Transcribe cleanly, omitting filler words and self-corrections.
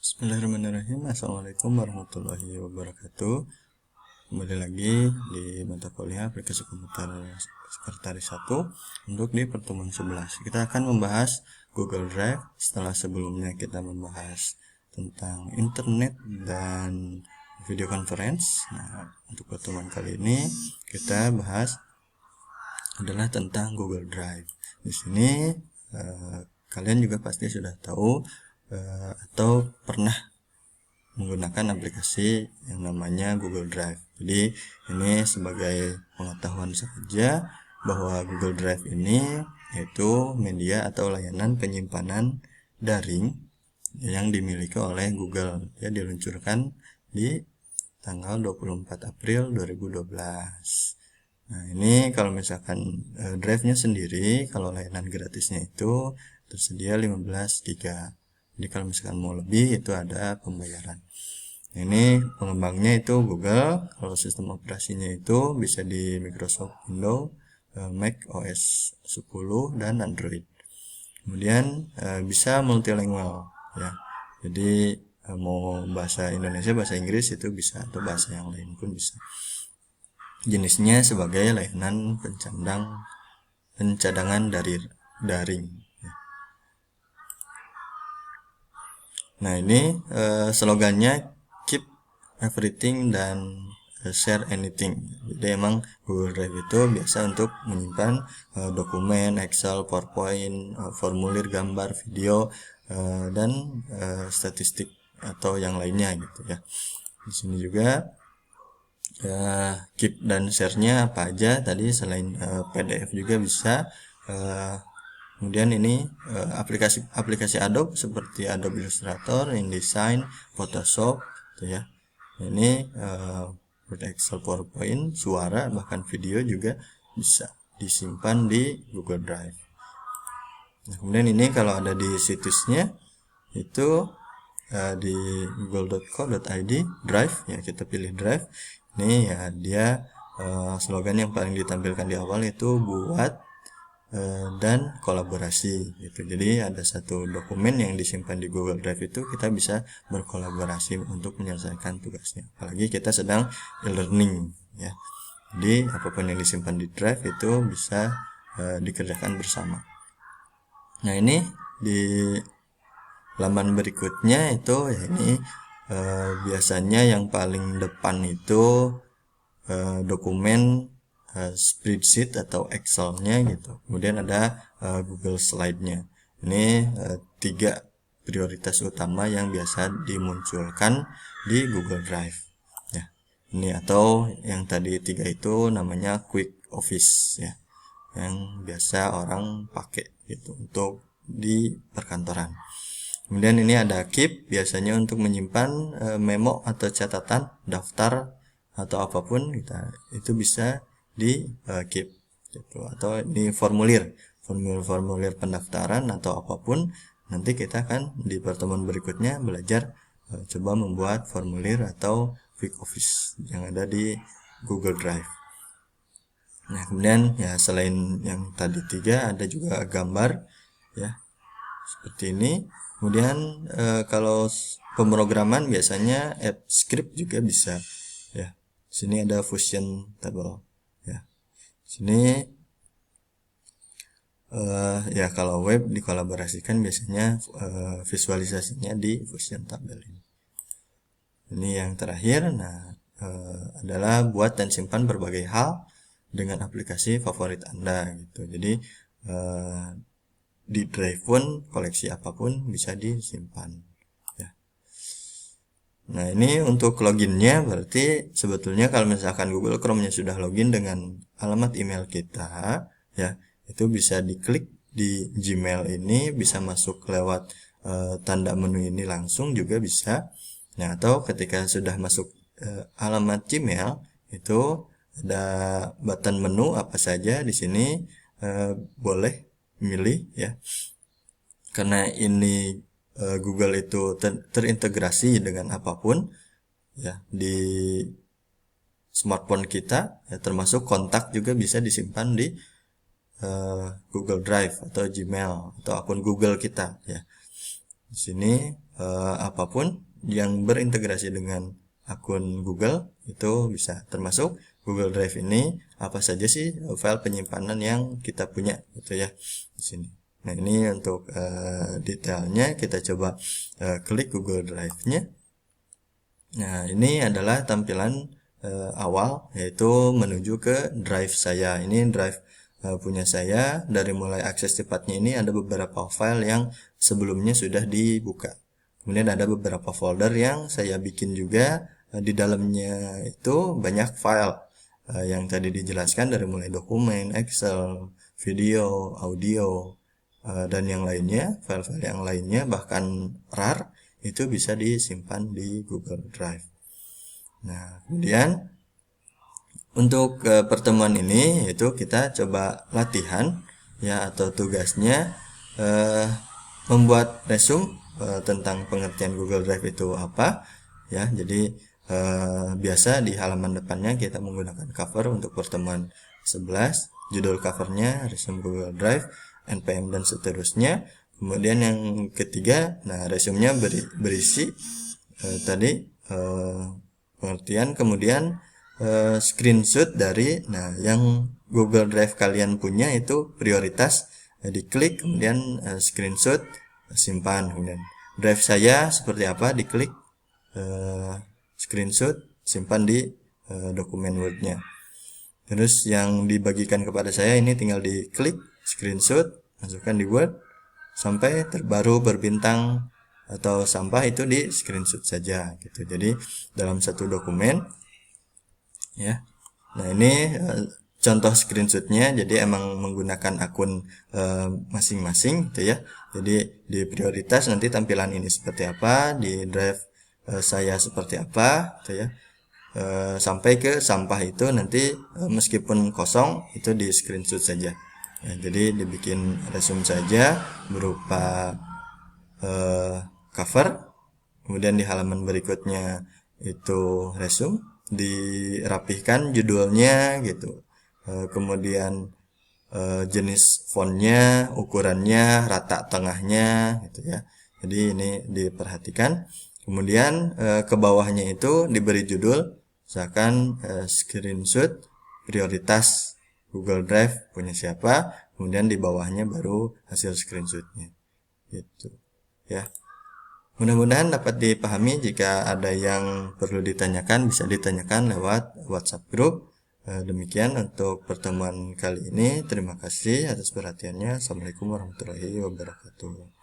Bismillahirrahmanirrahim. Assalamualaikum warahmatullahi wabarakatuh. Kembali lagi di mata kuliah aplikasi komputer sekretaris 1 untuk di pertemuan 11. Kita akan membahas Google Drive setelah sebelumnya kita membahas tentang internet dan video conference. Nah, untuk pertemuan kali ini kita bahas adalah tentang Google Drive. Di sini kalian juga pasti sudah tahu atau pernah menggunakan aplikasi yang namanya Google Drive. Jadi ini sebagai pengetahuan saja bahwa Google Drive ini yaitu media atau layanan penyimpanan daring yang dimiliki oleh Google. Dia diluncurkan di tanggal 24 April 2012. Nah, ini kalau misalkan drive-nya sendiri, kalau layanan gratisnya itu tersedia 15 GB. Jadi kalau misalkan mau lebih itu ada pembayaran. Nah, ini pengembangnya itu Google. Kalau sistem operasinya itu bisa di Microsoft Windows, Mac OS 10 dan Android. Kemudian bisa multilingual ya. Jadi mau bahasa Indonesia, bahasa Inggris itu bisa, atau bahasa yang lain pun bisa. Jenisnya sebagai layanan pencadangan daring. Nah, ini slogannya keep everything dan share anything. Jadi emang Google Drive itu biasa untuk menyimpan dokumen, Excel, PowerPoint, formulir, gambar, video, dan statistik atau yang lainnya gitu ya. Di sini juga keep dan share-nya apa aja tadi, selain PDF juga bisa. Kemudian ini aplikasi Adobe seperti Adobe Illustrator, InDesign, Photoshop gitu ya. Ini Word, Excel, PowerPoint, suara, bahkan video juga bisa disimpan di Google Drive. Nah, kemudian ini kalau ada di situsnya itu di google.co.id drive ya, kita pilih drive. Ini ya dia slogan yang paling ditampilkan di awal itu buat dan kolaborasi gitu. Jadi ada satu dokumen yang disimpan di Google Drive itu kita bisa berkolaborasi untuk menyelesaikan tugasnya. Apalagi kita sedang e-learning ya. Jadi apapun yang disimpan di Drive itu bisa dikerjakan bersama. Nah, ini di laman berikutnya itu ya, ini biasanya yang paling depan itu dokumen spreadsheet atau Excel-nya gitu. Kemudian ada Google Slide-nya. Ini 3 prioritas utama yang biasa dimunculkan di Google Drive. Ya, ini atau yang tadi 3 itu namanya Quick Office ya, yang biasa orang pakai gitu untuk di perkantoran. Kemudian ini ada Keep, biasanya untuk menyimpan memo atau catatan, daftar atau apapun itu bisa di Keep gitu. Atau ini formulir pendaftaran atau apapun. Nanti kita akan di pertemuan berikutnya belajar coba membuat formulir atau Quick Office yang ada di Google Drive. Nah, kemudian ya selain yang tadi 3 ada juga gambar ya seperti ini. Kemudian kalau pemrograman biasanya add script juga bisa ya. Sini ada Fusion Table ya. Sini ya kalau web dikolaborasikan biasanya visualisasinya di Fusion Table ini. Ini yang terakhir. Nah, adalah buat dan simpan berbagai hal dengan aplikasi favorit Anda gitu. Jadi di Drive pun koleksi apapun bisa disimpan ya. Nah, ini untuk loginnya berarti sebetulnya kalau misalkan Google Chrome-nya sudah login dengan alamat email kita ya, itu bisa diklik di Gmail ini, bisa masuk lewat tanda menu ini langsung juga bisa. Nah, atau ketika sudah masuk alamat Gmail itu ada button menu apa saja di sini, boleh milih ya. Karena ini Google itu terintegrasi dengan apapun ya di smartphone kita ya, termasuk kontak juga bisa disimpan di Google Drive atau Gmail atau akun Google kita ya. Di sini apapun yang berintegrasi dengan akun Google itu bisa, termasuk Google Drive ini apa saja sih file penyimpanan yang kita punya gitu ya di sini. Nah, ini untuk detailnya kita coba klik Google Drive-nya. Nah, ini adalah tampilan awal, yaitu menuju ke drive saya. Ini drive punya saya. Dari mulai akses cepatnya ini ada beberapa file yang sebelumnya sudah dibuka. Kemudian ada beberapa folder yang saya bikin juga. Di dalamnya itu banyak file yang tadi dijelaskan, dari mulai dokumen, Excel, video, audio, dan yang lainnya, file-file yang lainnya, bahkan RAR itu bisa disimpan di Google Drive. Nah, kemudian untuk pertemuan ini itu kita coba latihan ya, atau tugasnya membuat resume tentang pengertian Google Drive itu apa ya. Jadi biasa di halaman depannya kita menggunakan cover untuk pertemuan 11, judul covernya resume Google Drive, npm dan seterusnya. Kemudian yang ketiga, nah resumenya berisi tadi pengertian, kemudian screenshot dari yang Google Drive kalian punya itu prioritas diklik, kemudian screenshot simpan. Kemudian drive saya seperti apa, diklik screenshot simpan di dokumen Word-nya. Terus yang dibagikan kepada saya ini tinggal diklik screenshot, masukkan di Word sampai terbaru berbintang atau sampah itu di screenshot saja gitu. Jadi dalam satu dokumen ya. Nah, ini contoh screenshotnya. Jadi emang menggunakan akun masing-masing gitu ya. Jadi di prioritas nanti tampilan ini seperti apa, di drive saya seperti apa gitu ya. Sampai ke sampah itu nanti meskipun kosong itu di screenshot saja ya. Jadi dibikin resume saja berupa cover, kemudian di halaman berikutnya itu resume, dirapihkan judulnya gitu, kemudian jenis fontnya, ukurannya, rata tengahnya gitu ya. Jadi ini diperhatikan. Kemudian ke bawahnya itu diberi judul, misalkan screenshot prioritas Google Drive punya siapa, kemudian di bawahnya baru hasil screenshotnya gitu ya. Mudah-mudahan dapat dipahami. Jika ada yang perlu ditanyakan bisa ditanyakan lewat WhatsApp grup. Demikian untuk pertemuan kali ini. Terima kasih atas perhatiannya. Assalamualaikum warahmatullahi wabarakatuh.